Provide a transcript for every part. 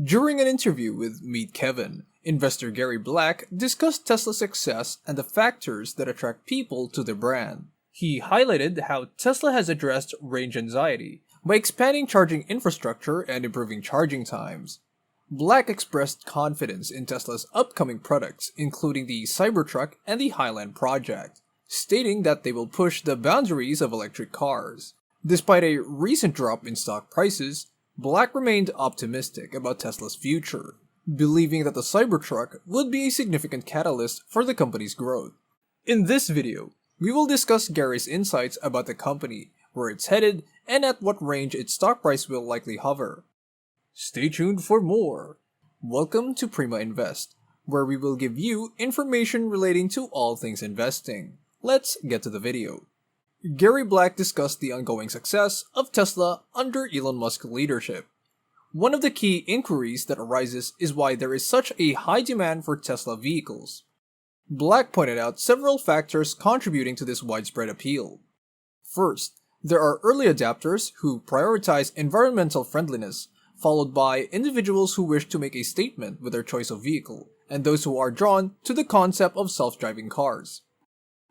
During an interview with Meet Kevin, investor Gary Black discussed Tesla's success and the factors that attract people to the brand. He highlighted how Tesla has addressed range anxiety by expanding charging infrastructure and improving charging times. Black expressed confidence in Tesla's upcoming products, including the Cybertruck and the Highland project, stating that they will push the boundaries of electric cars. Despite a recent drop in stock prices, Black remained optimistic about Tesla's future, believing that the Cybertruck would be a significant catalyst for the company's growth. In this video, we will discuss Gary's insights about the company, where it's headed, and at what range its stock price will likely hover. Stay tuned for more! Welcome to Prima Invest, where we will give you information relating to all things investing. Let's get to the video. Gary Black discussed the ongoing success of Tesla under Elon Musk's leadership. One of the key inquiries that arises is why there is such a high demand for Tesla vehicles. Black pointed out several factors contributing to this widespread appeal. First, there are early adopters who prioritize environmental friendliness, followed by individuals who wish to make a statement with their choice of vehicle, and those who are drawn to the concept of self-driving cars.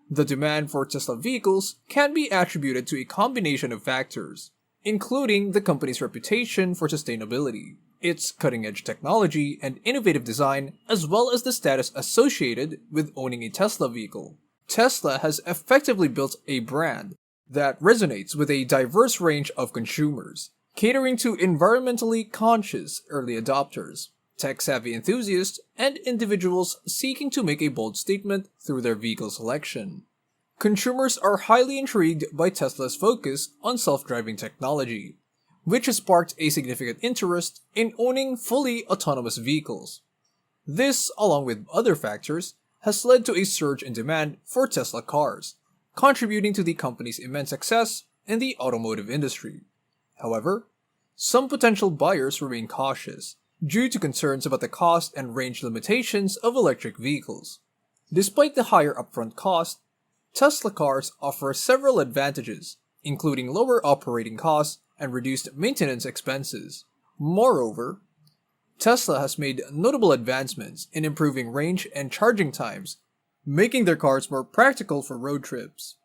The demand for Tesla vehicles can be attributed to a combination of factors, including the company's reputation for sustainability, its cutting-edge technology and innovative design, as well as the status associated with owning a Tesla vehicle. Tesla has effectively built a brand that resonates with a diverse range of consumers, catering to environmentally conscious early adopters, tech-savvy enthusiasts, and individuals seeking to make a bold statement through their vehicle selection. Consumers are highly intrigued by Tesla's focus on self-driving technology, which has sparked a significant interest in owning fully autonomous vehicles. This, along with other factors, has led to a surge in demand for Tesla cars, contributing to the company's immense success in the automotive industry. However, some potential buyers remain cautious, due to concerns about the cost and range limitations of electric vehicles. Despite the higher upfront cost, Tesla cars offer several advantages, including lower operating costs and reduced maintenance expenses. Moreover, Tesla has made notable advancements in improving range and charging times, making their cars more practical for road trips.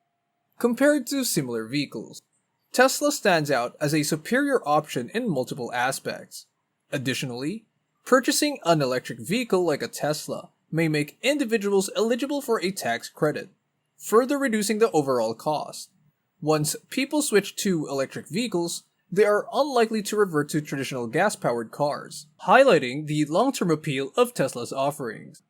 Compared to similar vehicles, Tesla stands out as a superior option in multiple aspects. Additionally, purchasing an electric vehicle like a Tesla may make individuals eligible for a tax credit, further reducing the overall cost. Once people switch to electric vehicles, they are unlikely to revert to traditional gas-powered cars, highlighting the long-term appeal of Tesla's offerings.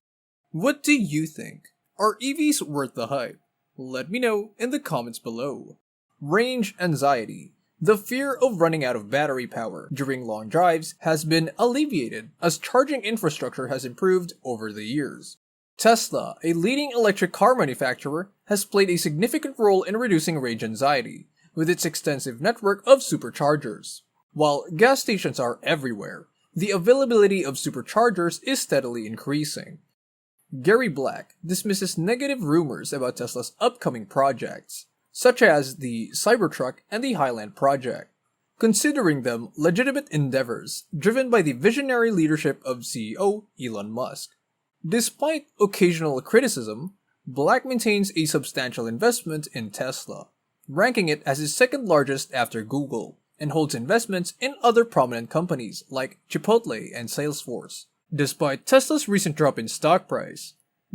What do you think? Are EVs worth the hype? Let me know in the comments below. Range anxiety. The fear of running out of battery power during long drives has been alleviated as charging infrastructure has improved over the years. Tesla, a leading electric car manufacturer, has played a significant role in reducing range anxiety with its extensive network of superchargers. While gas stations are everywhere, the availability of superchargers is steadily increasing. Gary Black dismisses negative rumors about Tesla's upcoming projects, such as the Cybertruck and the Highland project, considering them legitimate endeavors driven by the visionary leadership of CEO Elon Musk. Despite occasional criticism, Black maintains a substantial investment in Tesla, ranking it as his second largest after Google, and holds investments in other prominent companies like Chipotle and Salesforce. Despite Tesla's recent drop in stock price,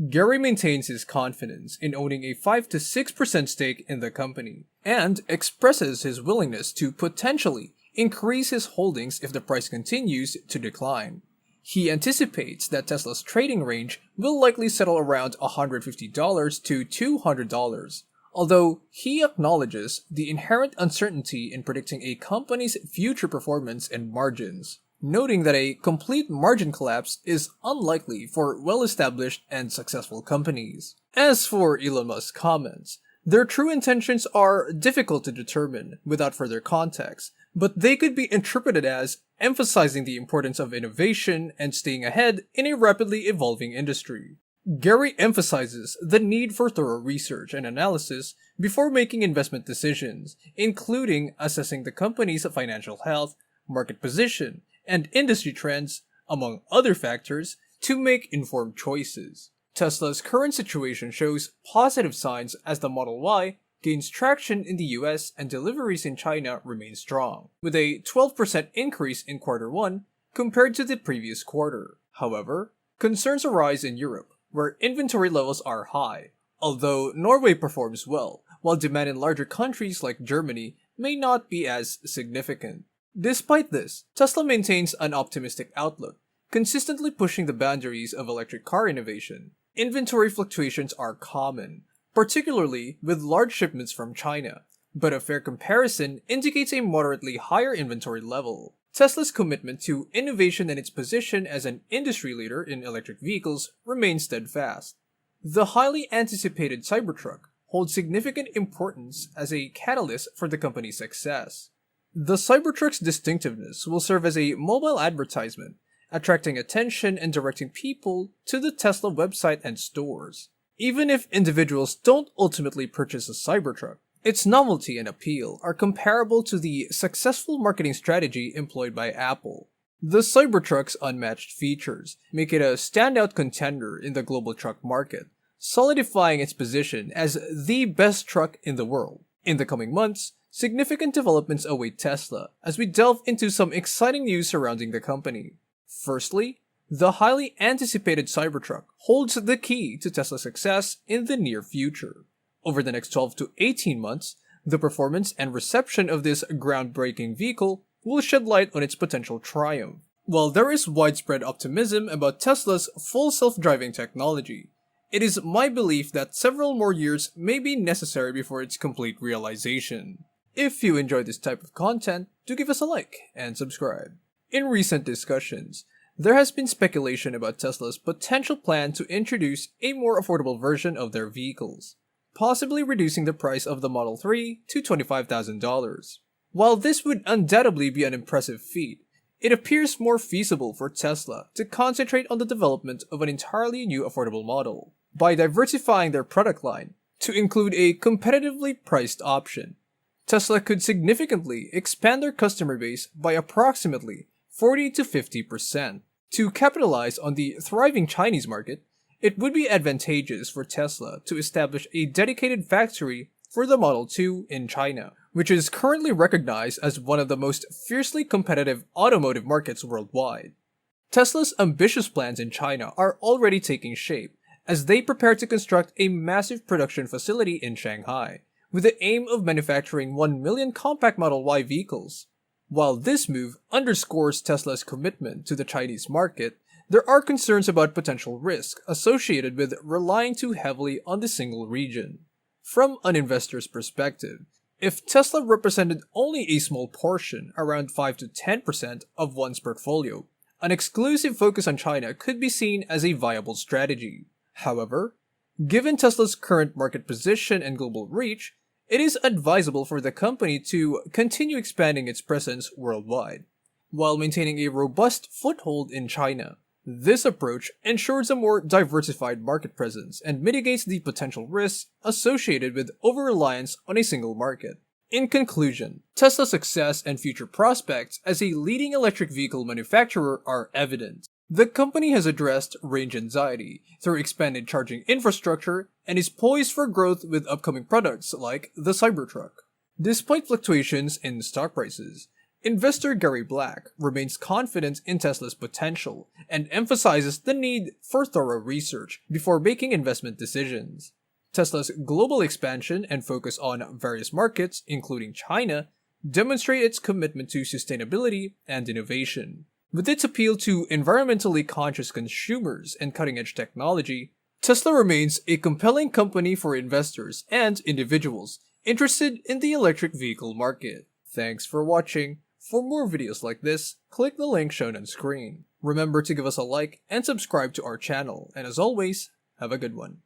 Gary maintains his confidence in owning a 5 to 6% stake in the company, and expresses his willingness to potentially increase his holdings if the price continues to decline. He anticipates that Tesla's trading range will likely settle around $150 to $200, although he acknowledges the inherent uncertainty in predicting a company's future performance and margins, noting that a complete margin collapse is unlikely for well-established and successful companies. As for Elon Musk's comments, their true intentions are difficult to determine without further context, but they could be interpreted as emphasizing the importance of innovation and staying ahead in a rapidly evolving industry. Gary emphasizes the need for thorough research and analysis before making investment decisions, including assessing the company's financial health, market position, and industry trends, among other factors, to make informed choices. Tesla's current situation shows positive signs as the Model Y gains traction in the US and deliveries in China remain strong, with a 12% increase in Q1 compared to the previous quarter. However, concerns arise in Europe, where inventory levels are high, although Norway performs well, while demand in larger countries like Germany may not be as significant. Despite this, Tesla maintains an optimistic outlook, consistently pushing the boundaries of electric car innovation. Inventory fluctuations are common, particularly with large shipments from China, but a fair comparison indicates a moderately higher inventory level. Tesla's commitment to innovation and its position as an industry leader in electric vehicles remains steadfast. The highly anticipated Cybertruck holds significant importance as a catalyst for the company's success. The Cybertruck's distinctiveness will serve as a mobile advertisement, attracting attention and directing people to the Tesla website and stores. Even if individuals don't ultimately purchase a Cybertruck, its novelty and appeal are comparable to the successful marketing strategy employed by Apple. The Cybertruck's unmatched features make it a standout contender in the global truck market, solidifying its position as the best truck in the world. In the coming months, significant developments await Tesla as we delve into some exciting news surrounding the company. Firstly, the highly anticipated Cybertruck holds the key to Tesla's success in the near future. Over the next 12 to 18 months, the performance and reception of this groundbreaking vehicle will shed light on its potential triumph. While there is widespread optimism about Tesla's full self-driving technology, it is my belief that several more years may be necessary before its complete realization. If you enjoy this type of content, do give us a like and subscribe. In recent discussions, there has been speculation about Tesla's potential plan to introduce a more affordable version of their vehicles, possibly reducing the price of the Model 3 to $25,000. While this would undoubtedly be an impressive feat, it appears more feasible for Tesla to concentrate on the development of an entirely new affordable model, by diversifying their product line to include a competitively priced option. Tesla could significantly expand their customer base by approximately 40 to 50%. To capitalize on the thriving Chinese market, it would be advantageous for Tesla to establish a dedicated factory for the Model 2 in China, which is currently recognized as one of the most fiercely competitive automotive markets worldwide. Tesla's ambitious plans in China are already taking shape as they prepare to construct a massive production facility in Shanghai, with the aim of manufacturing 1 million compact Model Y vehicles. While this move underscores Tesla's commitment to the Chinese market, there are concerns about potential risk associated with relying too heavily on the single region. From an investor's perspective, if Tesla represented only a small portion, around 5 to 10% of one's portfolio, an exclusive focus on China could be seen as a viable strategy. However, given Tesla's current market position and global reach, it is advisable for the company to continue expanding its presence worldwide, while maintaining a robust foothold in China. This approach ensures a more diversified market presence and mitigates the potential risks associated with over-reliance on a single market. In conclusion, Tesla's success and future prospects as a leading electric vehicle manufacturer are evident. The company has addressed range anxiety through expanded charging infrastructure and is poised for growth with upcoming products like the Cybertruck. Despite fluctuations in stock prices, investor Gary Black remains confident in Tesla's potential and emphasizes the need for thorough research before making investment decisions. Tesla's global expansion and focus on various markets, including China, demonstrate its commitment to sustainability and innovation. With its appeal to environmentally conscious consumers and cutting-edge technology, Tesla remains a compelling company for investors and individuals interested in the electric vehicle market. Thanks for watching. For more videos like this, click the link shown on screen. Remember to give us a like and subscribe to our channel, and as always, have a good one.